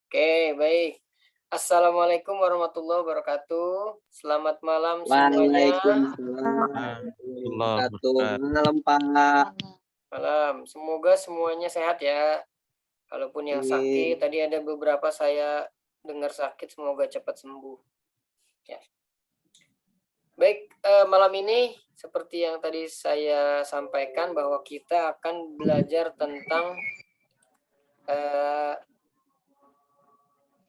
Oke, baik. Assalamualaikum warahmatullahi wabarakatuh. Selamat malam semuanya. Waalaikumsalam warahmatullahi Allah wabarakatuh. Ustaz. Malam, Pak. Malam. Semoga semuanya sehat ya. Kalaupun yang sakit, Amin. tadi ada beberapa saya dengar sakit, semoga cepat sembuh. Ya. Baik, malam ini seperti yang tadi saya sampaikan bahwa kita akan belajar tentang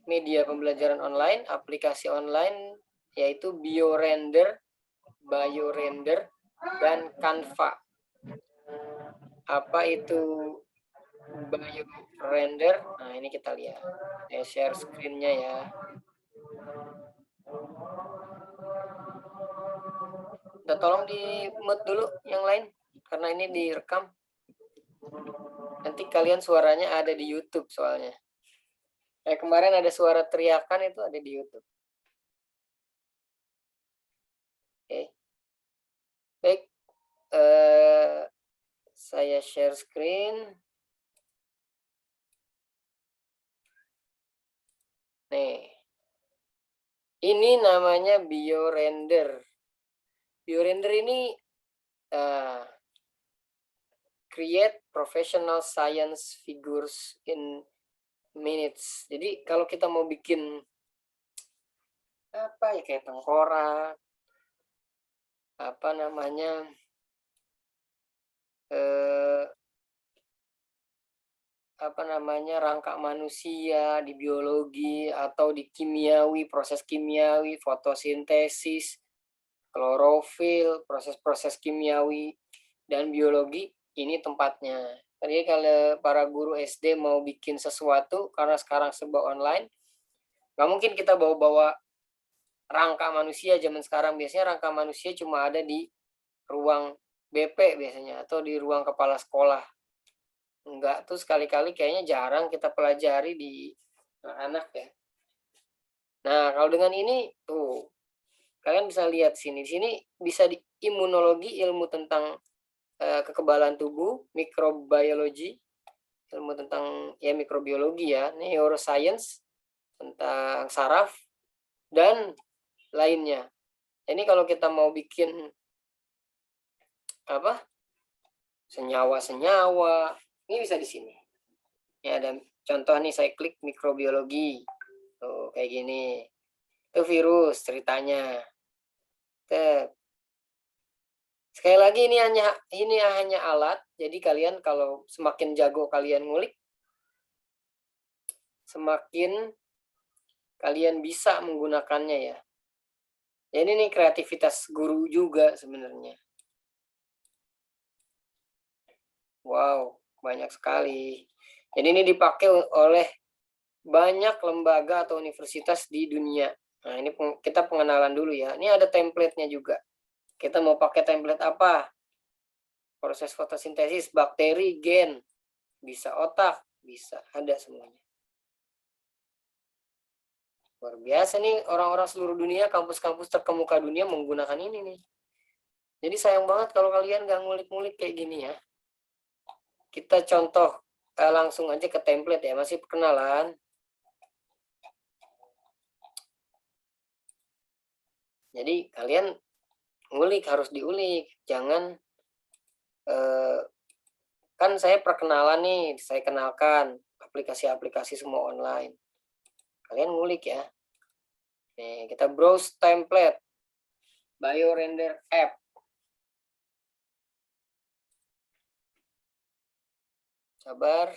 media pembelajaran online, aplikasi online, yaitu BioRender, dan Canva. Apa itu BioRender? Nah, ini kita lihat. Saya share screen-nya ya. Udah, tolong di mute dulu yang lain, karena ini direkam. Nanti kalian suaranya ada di YouTube soalnya. Kemarin ada suara teriakan itu ada di YouTube. Oke. Baik. Saya share screen. Nih. Ini namanya BioRender. BioRender ini create professional science figures in minutes. Jadi kalau kita mau bikin apa ya, kayak tengkorak, apa namanya, rangka manusia di biologi atau di kimiawi, proses kimiawi, fotosintesis, klorofil, proses-proses kimiawi dan biologi, ini tempatnya. Jadi kalau para guru SD mau bikin sesuatu, karena sekarang serba online, nggak mungkin kita bawa-bawa rangka manusia zaman sekarang. Biasanya rangka manusia cuma ada di ruang BP biasanya, atau di ruang kepala sekolah. Enggak, tuh sekali-kali kayaknya jarang kita pelajari di anak ya. Nah, kalau dengan ini, tuh, kalian bisa lihat sini. Di sini bisa di imunologi, ilmu tentang kekebalan tubuh, mikrobiologi, ilmu tentang ya mikrobiologi ya, neuroscience, tentang saraf, dan lainnya. Ini kalau kita mau bikin apa, senyawa-senyawa, ini bisa di sini. Ya, ada contoh nih, saya klik mikrobiologi, tuh kayak gini. Itu virus ceritanya. Sekali lagi ini hanya alat. Jadi kalian kalau semakin jago kalian ngulik, semakin kalian bisa menggunakannya ya. Jadi ini kreativitas guru juga sebenarnya. Wow, banyak sekali. Jadi ini dipakai oleh banyak lembaga atau universitas di dunia. Nah, ini kita pengenalan dulu ya. Ini ada template-nya juga. Kita mau pakai template apa? Proses fotosintesis, bakteri, gen, bisa otak, bisa, ada semuanya. Luar biasa nih, orang-orang seluruh dunia, kampus-kampus terkemuka dunia menggunakan ini nih. Jadi sayang banget kalau kalian nggak ngulik-ngulik kayak gini ya. Kita contoh langsung aja ke template ya, masih perkenalan. Jadi kalian ngulik, harus diulik, jangan kan saya perkenalan nih, saya kenalkan aplikasi-aplikasi semua online. Kalian ngulik ya. Nih, kita browse template BioRender app. Sabar.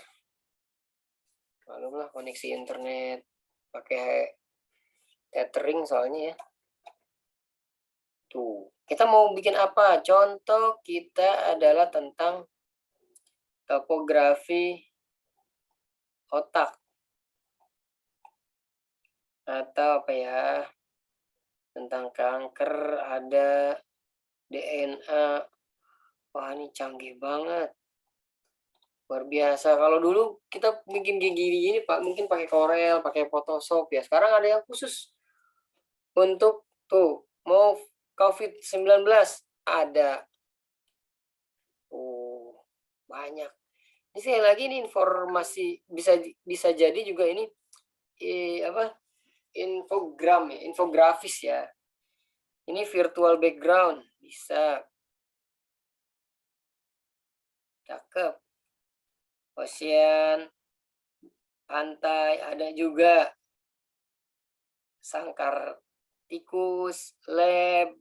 Malumlah koneksi internet pakai tethering soalnya ya. Tuh, kita mau bikin apa? Contoh kita adalah tentang topografi otak. Atau apa ya? Tentang kanker, ada DNA. Wah, ini canggih banget. Luar biasa. Kalau dulu kita bikin gini Pak, mungkin pakai Corel, pakai Photoshop ya. Sekarang ada yang khusus untuk tuh, mau COVID-19 ada. Oh, banyak. Ini sekali lagi ini informasi bisa jadi juga ini infogram ya, infografis ya. Ini virtual background bisa. Cakep. Ocean, pantai ada juga. Sangkar tikus, lab.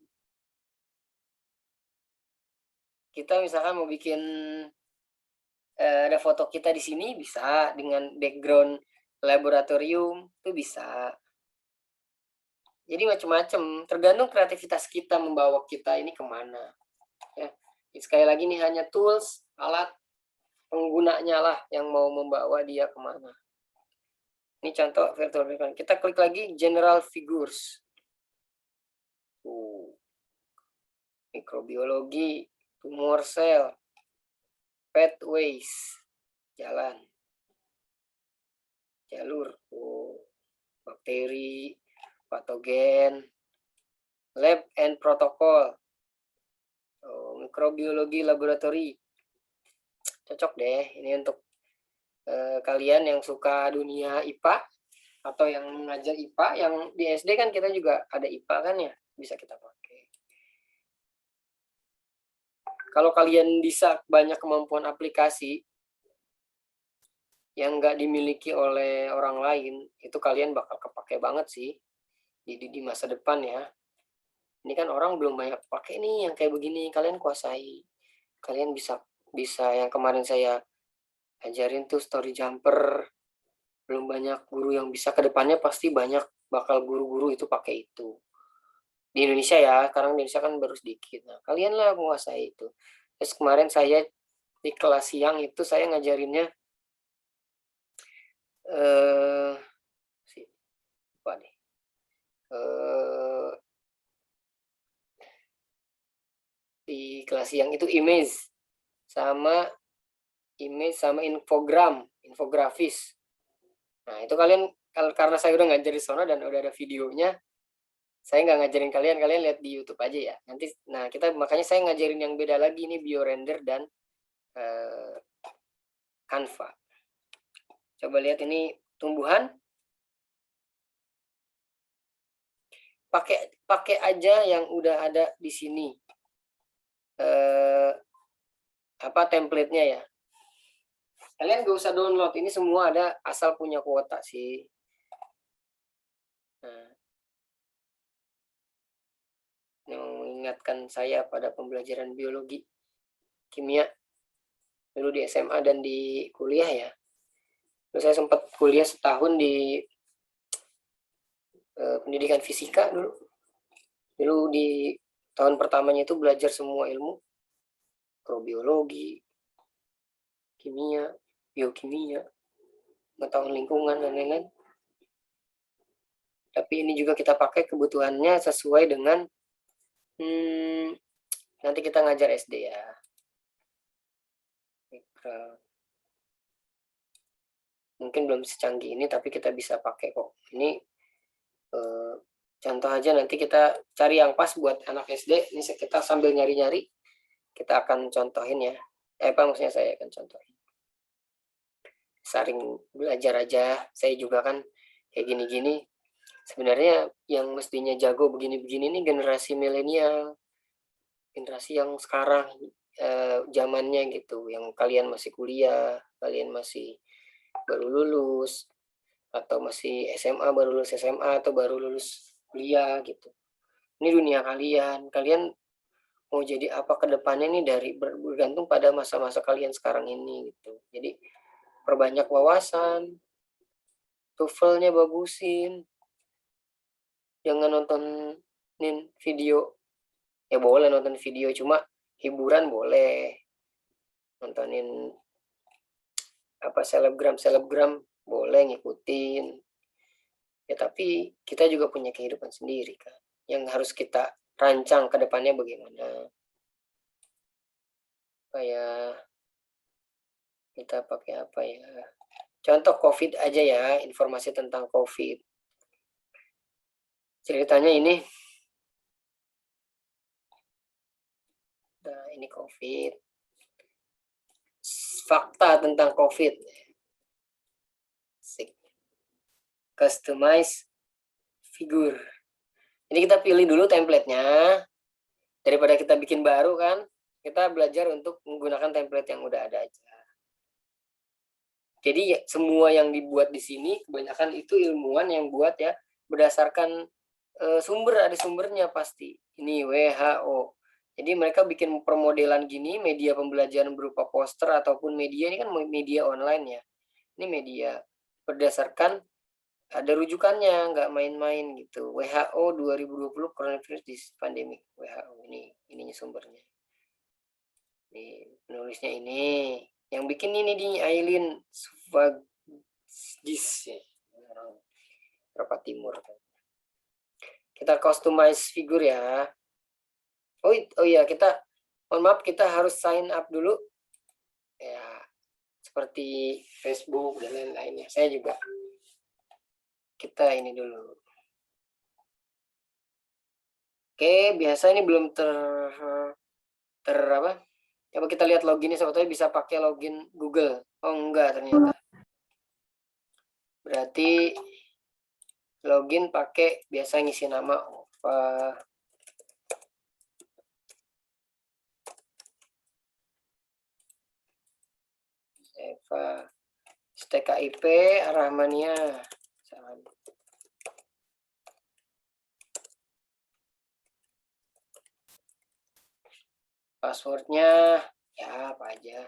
Kita misalkan mau bikin ada foto kita di sini bisa dengan background laboratorium itu bisa. Jadi macam-macam, tergantung kreativitas kita membawa kita ini kemana. Ya, sekali lagi ini hanya tools, alat penggunanya lah yang mau membawa dia kemana. Ini contoh virtual background. Kita klik lagi general figures. Mikrobiologi, tumor sel, pathways, jalan, jalur, bakteri, patogen, lab and protocol, mikrobiologi laboratori. Cocok deh ini untuk kalian yang suka dunia IPA atau yang mengajar IPA, yang di SD kan kita juga ada IPA kan ya, bisa kita pakai. Kalau kalian bisa banyak kemampuan aplikasi yang nggak dimiliki oleh orang lain, itu kalian bakal kepake banget sih di masa depan ya. Ini kan orang belum banyak pakai nih yang kayak begini, kalian kuasai. Kalian bisa yang kemarin saya ajarin tuh story jumper. Belum banyak guru yang bisa, ke depannya pasti banyak bakal guru-guru itu pakai itu. Di Indonesia ya, karena Indonesia kan baru sedikit. Nah, kalian lah menguasai itu. Terus kemarin saya di kelas siang itu saya ngajarinnya apa nih? Di kelas siang itu image sama infografis. Nah, itu kalian karena saya udah ngajarin di sana dan udah ada videonya, saya nggak ngajarin kalian, kalian lihat di YouTube aja ya. Nanti, nah makanya saya ngajarin yang beda lagi nih, biorender dan Canva. Coba lihat ini tumbuhan. Pakai aja yang udah ada di sini. Template-nya ya. Kalian gak usah download, ini semua ada asal punya kuota sih. Nah, yang mengingatkan saya pada pembelajaran biologi, kimia dulu di SMA dan di kuliah ya. Terus saya sempat kuliah setahun di pendidikan fisika dulu. Dulu di tahun pertamanya itu belajar semua ilmu, mikrobiologi, kimia, biokimia, pengetahuan lingkungan dan lain-lain. Tapi ini juga kita pakai kebutuhannya sesuai dengan nanti kita ngajar SD ya. Mungkin belum secanggih ini, tapi kita bisa pakai kok. Ini contoh aja, nanti kita cari yang pas buat anak SD. Ini kita sambil nyari-nyari, kita akan contohin ya. Maksudnya saya akan contohin. Saring belajar aja. Saya juga kan kayak gini-gini. Sebenarnya yang mestinya jago begini-begini ini generasi milenial. Generasi yang sekarang zamannya gitu. Yang kalian masih kuliah, kalian masih baru lulus, atau masih SMA, baru lulus SMA, atau baru lulus kuliah gitu. Ini dunia kalian mau jadi apa ke depannya nih, bergantung pada masa-masa kalian sekarang ini gitu. Jadi perbanyak wawasan, TOEFL-nya bagusin, jangan nontonin video. Ya boleh nonton video, cuma hiburan boleh. Nontonin selebgram boleh ngikutin. Ya tapi kita juga punya kehidupan sendiri kan, yang harus kita rancang ke depannya bagaimana. Kayak kita pakai apa ya? Contoh COVID aja ya, informasi tentang COVID. Ceritanya ini. Nah, ini COVID. Fakta tentang COVID. customize figure. Jadi kita pilih dulu template-nya. Daripada kita bikin baru kan, kita belajar untuk menggunakan template yang udah ada aja. Jadi semua yang dibuat di sini kebanyakan itu ilmuwan yang buat ya, berdasarkan sumber, ada sumbernya pasti. Ini WHO. Jadi mereka bikin permodelan gini, media pembelajaran berupa poster ataupun media, ini kan media online ya. Ini media berdasarkan ada rujukannya, nggak main-main gitu. WHO 2020 coronavirus pandemic. WHO ininya sumbernya. Ini penulisnya ini. Yang bikin ini di Aileen Svagdis ya. Orang Eropa Timur. Kita customize figur ya. Oh iya, kita mohon maaf, kita harus sign up dulu. Ya, seperti Facebook dan lain-lainnya. Saya juga. Kita ini dulu. Oke, biasa ini belum apa? Coba kita lihat loginnya, sebetulnya bisa pakai login Google. Oh enggak ternyata. Berarti login pakai biasa ngisi nama Eva STKIP Rahmania. Passwordnya ya apa aja.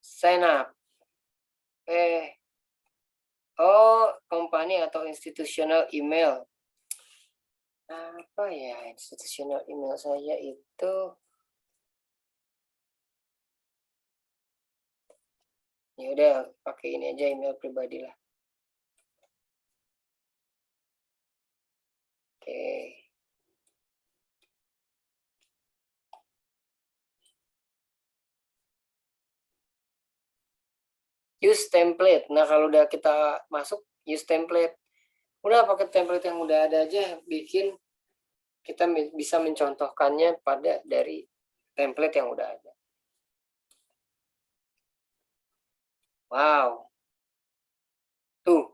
Sign up. Company atau institutional email. Apa ya institutional email saya itu? Ya udah pakai ini aja, email pribadi lah. Oke. Use template. Nah, kalau udah kita masuk use template, udah pakai template yang udah ada aja, bikin kita bisa mencontohkannya pada dari template yang udah ada. Wow. Tuh.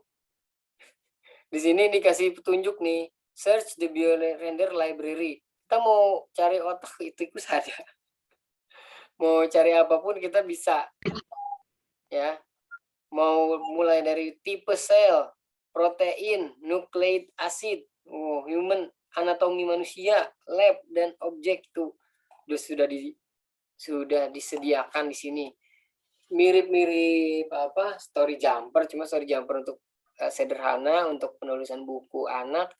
Di sini dikasih petunjuk nih, search the BioRender library. Kita mau cari otak itu saja. Mau cari apapun kita bisa. Ya. Mau mulai dari tipe sel, protein, nucleic acid, human anatomi manusia, lab dan objek itu sudah disediakan di sini. Mirip-mirip apa story jumper, cuma story jumper untuk sederhana untuk penulisan buku anak.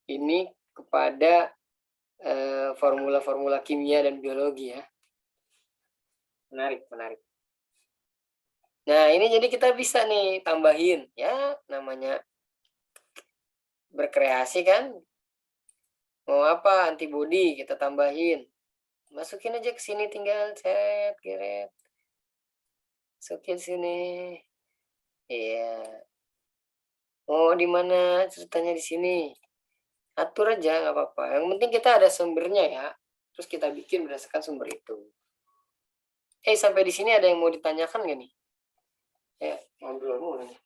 Ini kepada formula-formula kimia dan biologi ya. Menarik. Nah, ini jadi kita bisa nih tambahin ya, namanya berkreasi kan. Mau apa? Antibody kita tambahin. Masukin aja ke sini, tinggal geret. Masukin sini. Iya. Mau di mana ceritanya di sini? Atur aja nggak apa-apa. Yang penting kita ada sumbernya ya. Terus kita bikin berdasarkan sumber itu. Sampai di sini ada yang mau ditanyakan nggak nih? Ngobrol mulu nih.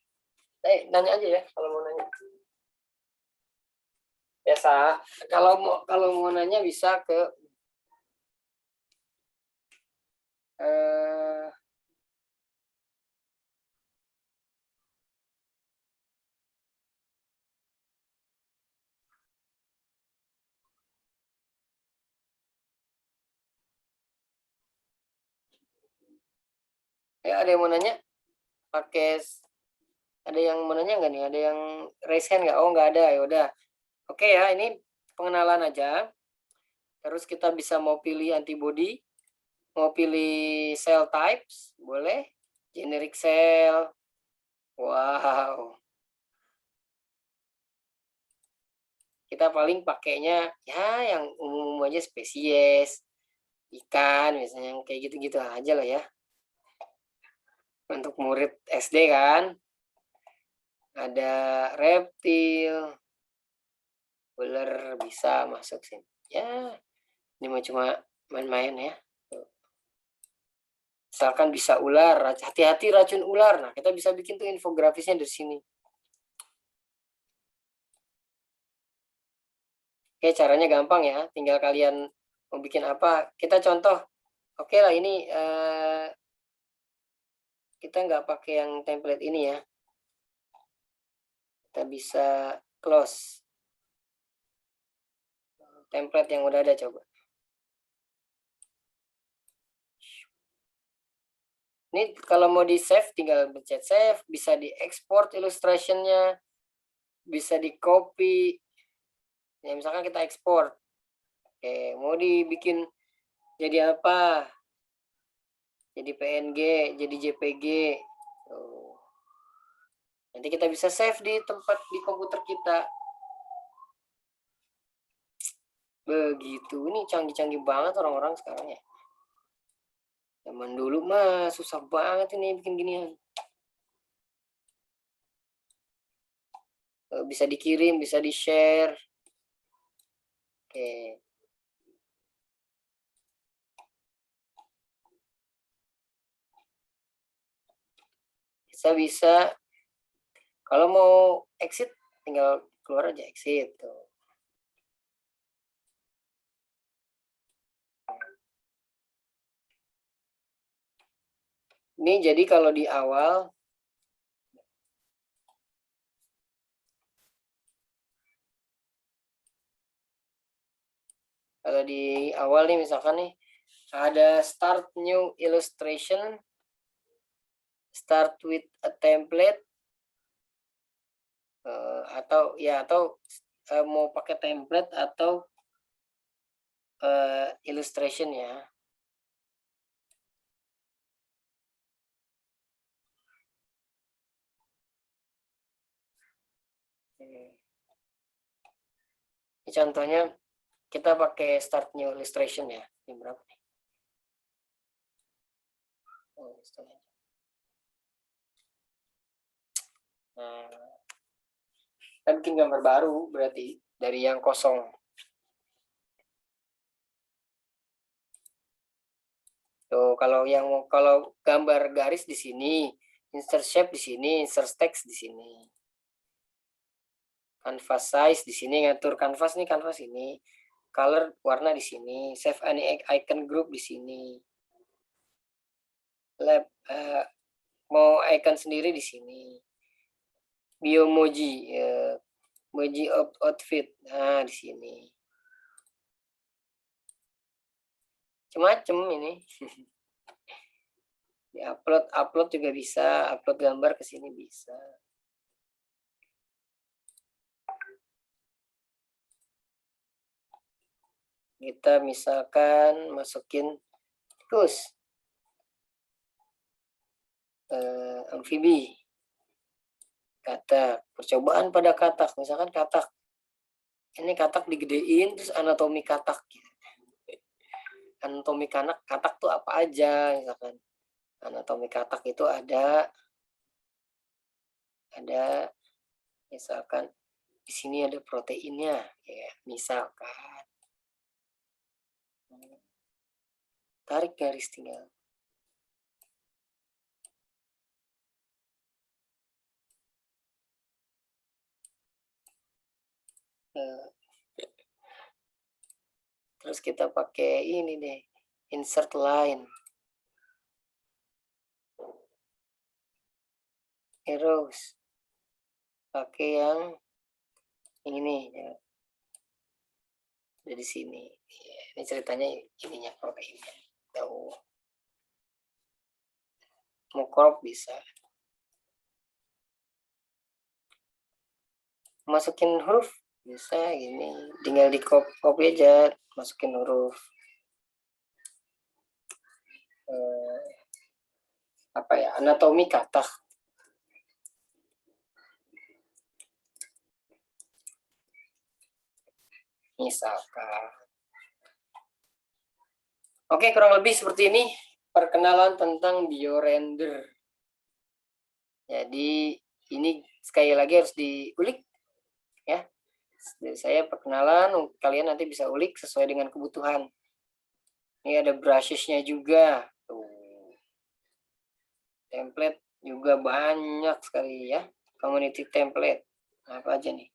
Nanya aja ya kalau mau nanya. Biasa, kalau mau nanya bisa ke ada yang mau nanya? Ada yang mau nanya nggak nih? Ada yang raise hand nggak? Oh nggak ada, ya udah. Oke ya, ini pengenalan aja. Terus kita bisa mau pilih antibody, mau pilih cell types, boleh. Generic cell. Wow. Kita paling pakainya ya yang umum aja, spesies, ikan, misalnya kayak gitu-gitu aja lah ya. Untuk murid SD kan. Ada reptil, ular bisa masuk sini. Ya, ini cuma main-main ya. Misalkan bisa ular, hati-hati racun ular. Nah, kita bisa bikin tuh infografisnya dari sini. Oke, caranya gampang ya. Tinggal kalian mau bikin apa. Kita contoh. Oke lah, ini kita nggak pakai yang template ini ya. Kita bisa close. Template yang udah ada coba. Ini kalau mau di save tinggal pencet save, bisa di export illustration-nya, bisa di copy. Ya misalkan kita ekspor. Oke, mau dibikin jadi apa? Jadi PNG, jadi JPG. Tuh. Nanti kita bisa save di tempat di komputer kita. Begitu. Ini canggih-canggih banget orang-orang sekarang ya. Zaman dulu mah susah banget ini bikin ginian. Bisa dikirim, bisa di-share. Oke. Bisa kalau mau exit tinggal keluar aja exit tuh. Ini jadi kalau di awal nih misalkan nih ada start new illustration, start with a template, atau mau pakai template atau illustration ya. Ini contohnya kita pakai start new illustration ya. Ini berapa nih? Nah, kita bikin gambar baru berarti dari yang kosong. Tuh, kalau gambar garis di sini, insert shape di sini, insert text di sini. Canvas size di sini, ngatur canvas nih, canvas ini. Color warna di sini, save any icon group di sini. Mau icon sendiri di sini. Biomoji, emoji outfit. Nah, di sini. Macam-macam ini. Di upload juga bisa, upload gambar ke sini bisa. Kita misalkan masukin tikus, amfibi, katak, percobaan pada katak. Misalkan katak, ini katak digedein, terus anatomi katak. Anatomi katak tuh apa aja, misalkan. Anatomi katak itu ada misalkan di sini ada proteinnya, ya misalkan. Tarik garis tinggal. Terus kita pakai ini deh, insert line, arrows, pakai yang ini ya. Dari sini ya, ini ceritanya ininya proteinnya. Tahu mau crop bisa, masukin huruf bisa gini, tinggal di copy aja, masukin huruf. Apa ya, anatomi katak. Misalkan. Oke, kurang lebih seperti ini perkenalan tentang biorender. Jadi ini sekali lagi harus diulik ya. Dari saya perkenalan, kalian nanti bisa ulik sesuai dengan kebutuhan. Ini ada brushes-nya juga. Tuh. Template juga banyak sekali ya. Community template. Apa aja nih?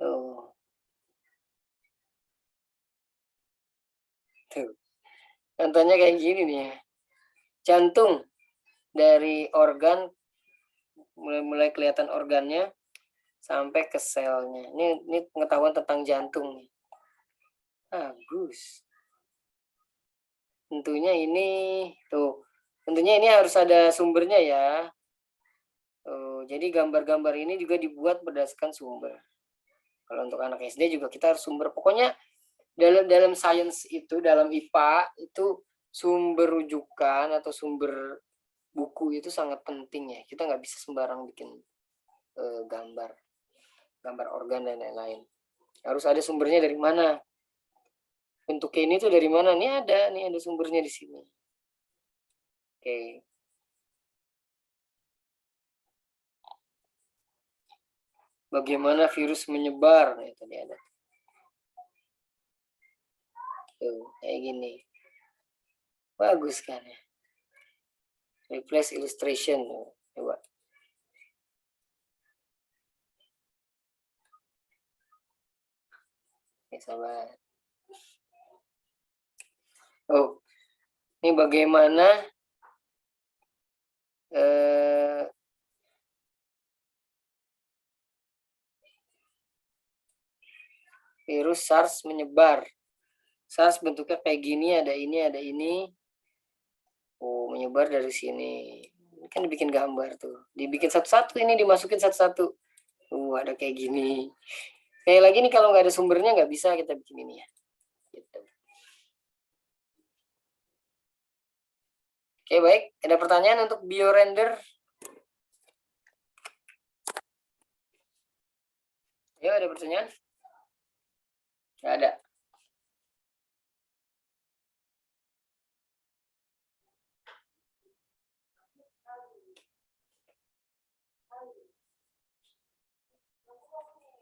Tuh. Tuh. Contohnya kayak gini nih ya. Jantung dari organ mulai kelihatan organnya sampai ke selnya. Ini pengetahuan tentang jantung nih. Bagus. Tentunya ini tuh. Tentunya ini harus ada sumbernya ya. Tuh, jadi gambar-gambar ini juga dibuat berdasarkan sumber. Kalau untuk anak SD juga kita harus sumber. Pokoknya dalam sains itu, dalam IPA itu sumber rujukan atau sumber buku itu sangat penting ya. Kita nggak bisa sembarang bikin gambar organ dan lain-lain. Harus ada sumbernya dari mana. Bentuknya ini tuh dari mana? Nih ada sumbernya di sini. Oke. Bagaimana virus menyebar? Nah, itu dia ada. Tuh, kayak gini. Bagus kan ya. Replace illustration. Coba. Oke, sabar. Oh, ini bagaimana virus SARS menyebar. SARS bentuknya kayak gini, ada ini. Oh, menyebar dari sini. Ini kan dibikin gambar tuh. Dibikin satu-satu, ini dimasukin satu-satu. Ada kayak gini. Kayak lagi nih kalau nggak ada sumbernya nggak bisa kita bikin ini ya. Gitu. Oke, baik. Ada pertanyaan untuk biorender? Ya, ada pertanyaan? Nggak ada.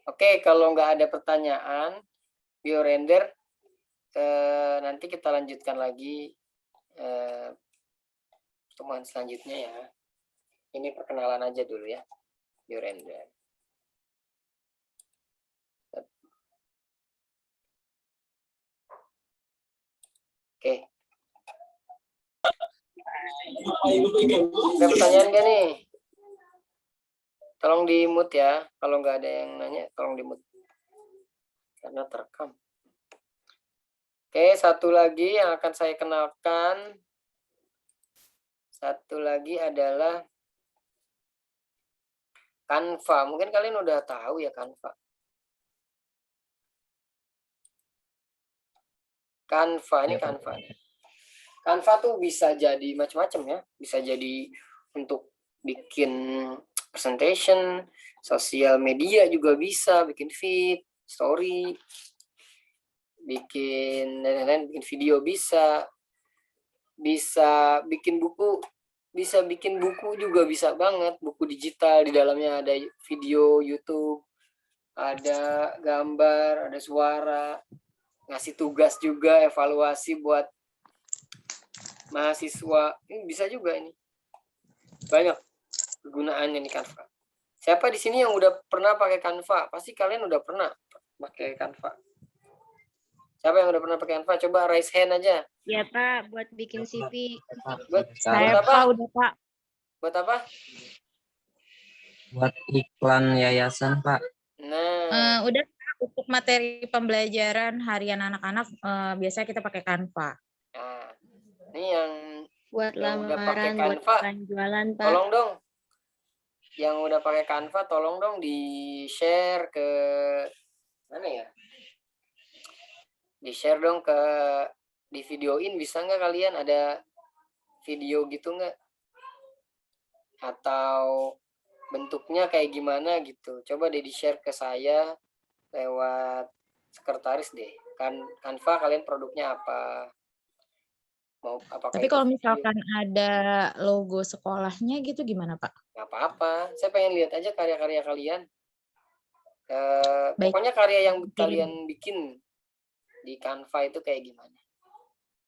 Oke, kalau nggak ada pertanyaan, biorender, nanti kita lanjutkan lagi pertemuan selanjutnya ya. Ini perkenalan aja dulu ya, biorender. Oke. Ada pertanyaan nggak nih? Tolong di mute ya. Kalau nggak ada yang nanya, tolong di mute. Karena terekam. Oke, satu lagi yang akan saya kenalkan. Satu lagi adalah Canva. Mungkin kalian udah tahu ya Canva. Canva ini Canva. Canva tuh bisa jadi macam-macam ya. Bisa jadi untuk bikin presentation, sosial media juga bisa, bikin feed, story, bikin dan lain-lain, bikin video bisa bikin buku, bisa bikin buku juga bisa banget, buku digital, di dalamnya ada video YouTube, ada gambar, ada suara, ngasih tugas juga, evaluasi buat mahasiswa. Ini bisa juga ini. Banyak kegunaannya nih Canva. Siapa di sini yang udah pernah pakai Canva? Pasti kalian udah pernah pakai Canva. Siapa yang udah pernah pakai Canva? Coba raise hand aja. Ya Pak, buat bikin CV. Buat Saya apa? udah Pak. Buat apa? Buat iklan yayasan, Pak. Nah, Udah untuk materi pembelajaran harian anak-anak biasanya kita pakai Canva. nah, ini yang Buat udah pakai lamaran, buat Canva, jualan Pak. tolong dong. Yang udah pakai Canva, tolong dong di-share ke mana ya? Di-share dong ke di videoin, bisa nggak kalian ada video gitu nggak? Atau bentuknya kayak gimana gitu? Coba deh di-share ke saya lewat sekretaris deh. Canva kalian produknya apa? apakah Tapi itu kalau video? misalkan ada logo sekolahnya gitu gimana, Pak? Nggak apa-apa, saya pengen lihat aja karya-karya kalian. Baik. Pokoknya karya yang Oke. kalian bikin di Canva itu kayak gimana.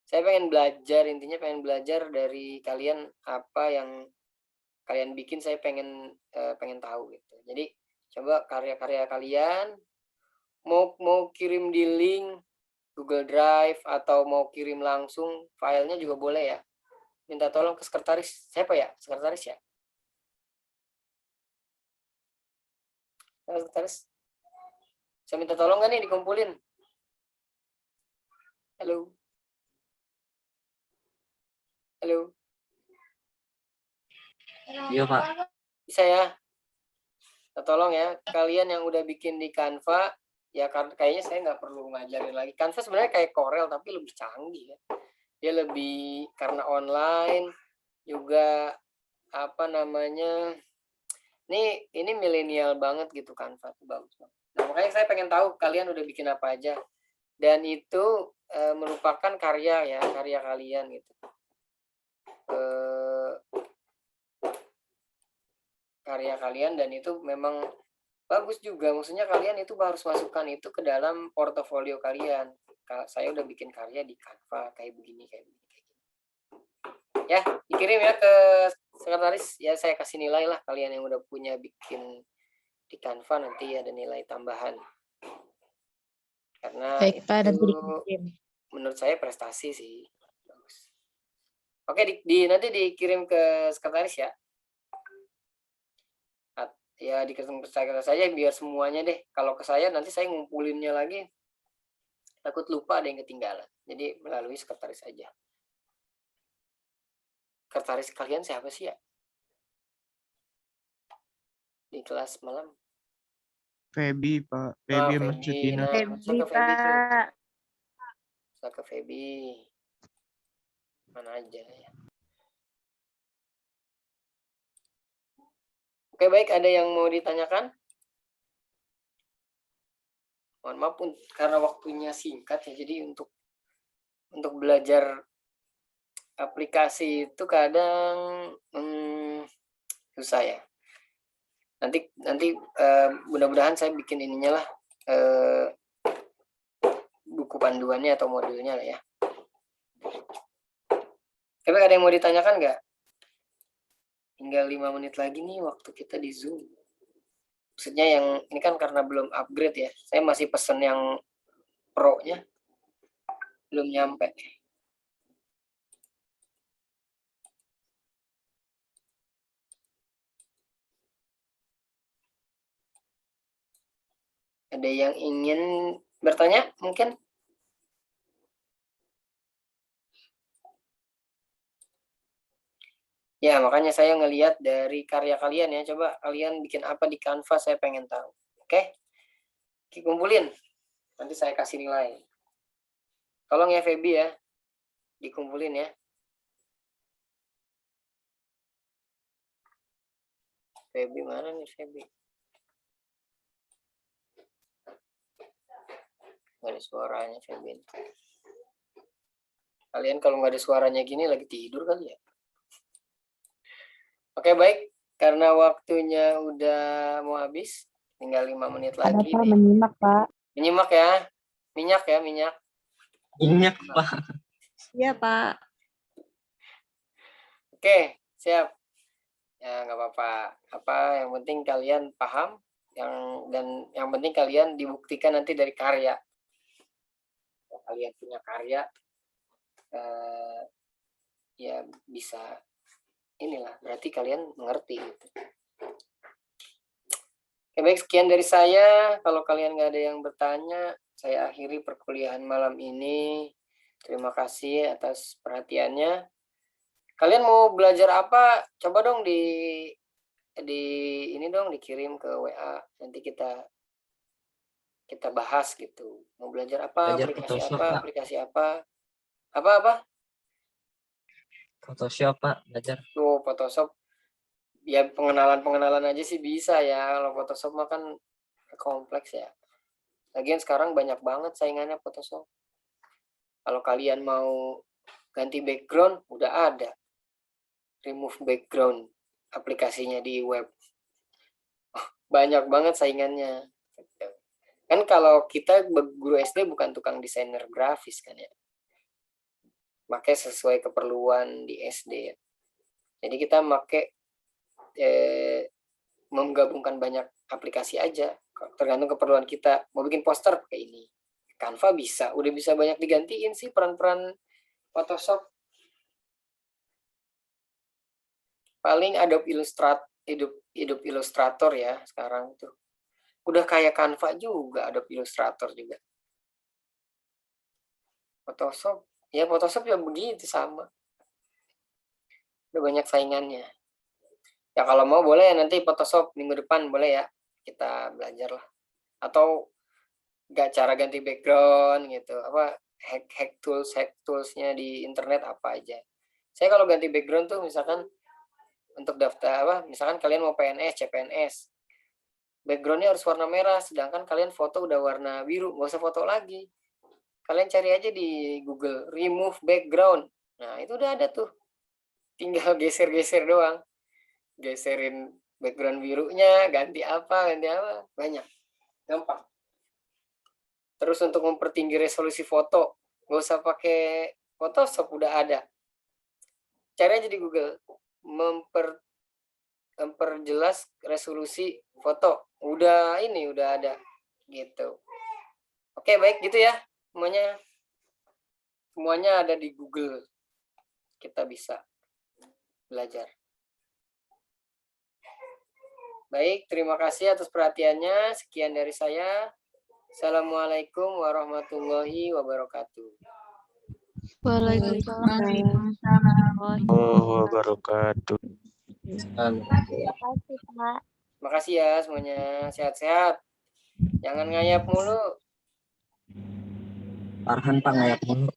Saya pengen belajar, intinya pengen belajar dari kalian apa yang kalian bikin, saya pengen tahu gitu. Jadi coba karya-karya kalian, mau kirim di link Google Drive atau mau kirim langsung filenya juga boleh ya. Minta tolong ke sekretaris. Siapa ya? Sekretaris ya? Sekretaris. Saya minta tolong nggak nih dikumpulin? Halo. Halo. Iya, Pak. Bisa ya? Tolong ya, kalian yang udah bikin di Canva, ya kayaknya saya nggak perlu ngajarin lagi. Canva sebenarnya kayak Corel tapi lebih canggih ya. Dia lebih karena online juga apa namanya? Ini milenial banget gitu Canva tuh bagus banget. Nah, makanya saya pengen tahu kalian udah bikin apa aja. Dan itu merupakan karya kalian gitu. Karya kalian dan itu memang bagus juga, maksudnya kalian itu harus masukkan itu ke dalam portofolio kalian. Saya udah bikin karya di Canva kayak begini ya, dikirim ya ke sekretaris ya, saya kasih nilai lah kalian yang udah punya bikin di Canva, nanti ada nilai tambahan karena Baik, Pak, nanti itu dikirim. menurut saya prestasi sih. Bagus. Oke, nanti dikirim ke sekretaris ya. Ya dikirim ke saya saja biar semuanya deh. Kalau ke saya nanti saya ngumpulinnya lagi, takut lupa ada yang ketinggalan. Jadi melalui sekretaris aja. Sekretaris kalian siapa sih ya? Di kelas malam? Feby, Pak. Feby sama Justina. Nah, Feby, ke Feby tuh. Pak. Saya ke Feby. Mana aja ya. Oke, baik. Ada yang mau ditanyakan? Mohon maaf karena waktunya singkat ya. Jadi untuk belajar aplikasi itu kadang susah ya. Nanti mudah-mudahan saya bikin ininya lah, buku panduannya atau modulnya lah ya. Tapi ada yang mau ditanyakan nggak? Tinggal 5 menit lagi nih waktu kita di Zoom. Maksudnya yang ini kan karena belum upgrade ya. Saya masih pesen yang Pro-nya. Belum nyampe. Ada yang ingin bertanya mungkin? Ya, makanya saya ngelihat dari karya kalian ya. Coba kalian bikin apa di Canva, saya pengen tahu. Oke? Kumpulin. Nanti saya kasih nilai. Tolong ya Feby ya. Dikumpulin ya. Feby mana nih Feby? Nggak ada suaranya Feby. Kalian kalau nggak ada suaranya gini lagi tidur kali ya? Oke, baik. Karena waktunya udah mau habis, tinggal 5 menit lagi. Ada Pak, menyimak Pak. Menyimak ya. Minyak ya, minyak. Minyak, Pak. Iya, Pak. Oke, siap. Ya, nggak apa-apa. Yang penting kalian paham, dan yang penting kalian dibuktikan nanti dari karya. Kalau kalian punya karya, ya bisa inilah, berarti kalian mengerti gitu. Oke, baik, sekian dari saya. Kalau kalian nggak ada yang bertanya, saya akhiri perkuliahan malam ini. Terima kasih atas perhatiannya. Kalian mau belajar apa? Coba dong ini dong dikirim ke WA. Nanti kita bahas gitu. Mau belajar apa? Belajar Aplikasi Photoshop, apa? Pak. Aplikasi apa? Apa? Photoshop, Pak. Belajar. Tuh, Photoshop. Ya pengenalan aja sih bisa ya. Kalau Photoshop mah kan kompleks ya. Lagian sekarang banyak banget saingannya Photoshop. Kalau kalian mau ganti background udah ada. Remove background aplikasinya di web. Banyak banget saingannya. Kan kalau kita guru SD bukan tukang desainer grafis kan ya. Pakai sesuai keperluan di SD ya. Jadi kita pakai menggabungkan banyak aplikasi aja. Tergantung keperluan kita. Mau bikin poster pakai ini. Canva bisa. Udah bisa banyak digantiin sih peran-peran Photoshop. Paling Adobe Illustrator ya sekarang tuh. Udah kayak Canva juga, Adobe Illustrator juga. Photoshop, ya Photoshop ya begitu sama. Udah banyak saingannya. Ya kalau mau boleh nanti Photoshop minggu depan boleh ya kita belajar lah. Atau cara ganti background gitu, apa hack toolsnya di internet apa aja. Saya kalau ganti background tuh misalkan untuk daftar apa, misalkan kalian mau PNS, CPNS, backgroundnya harus warna merah, sedangkan kalian foto udah warna biru, nggak usah foto lagi. Kalian cari aja di Google, remove background. Nah, itu udah ada tuh. Tinggal geser-geser doang. Geserin background birunya, ganti apa, banyak. Gampang. Terus untuk mempertinggi resolusi foto, nggak usah pakai Photoshop, udah ada. Cari aja di Google, memperjelas resolusi foto. Udah ada gitu. Oke, baik gitu ya. Semuanya ada di Google. Kita bisa belajar. Baik, terima kasih atas perhatiannya. Sekian dari saya. Assalamualaikum warahmatullahi wabarakatuh. Waalaikumsalam. Wabarakatuh. Terima kasih, Pak. Makasih ya semuanya. Sehat-sehat. Jangan ngayap mulu. Farhan Pak ngayak mulu.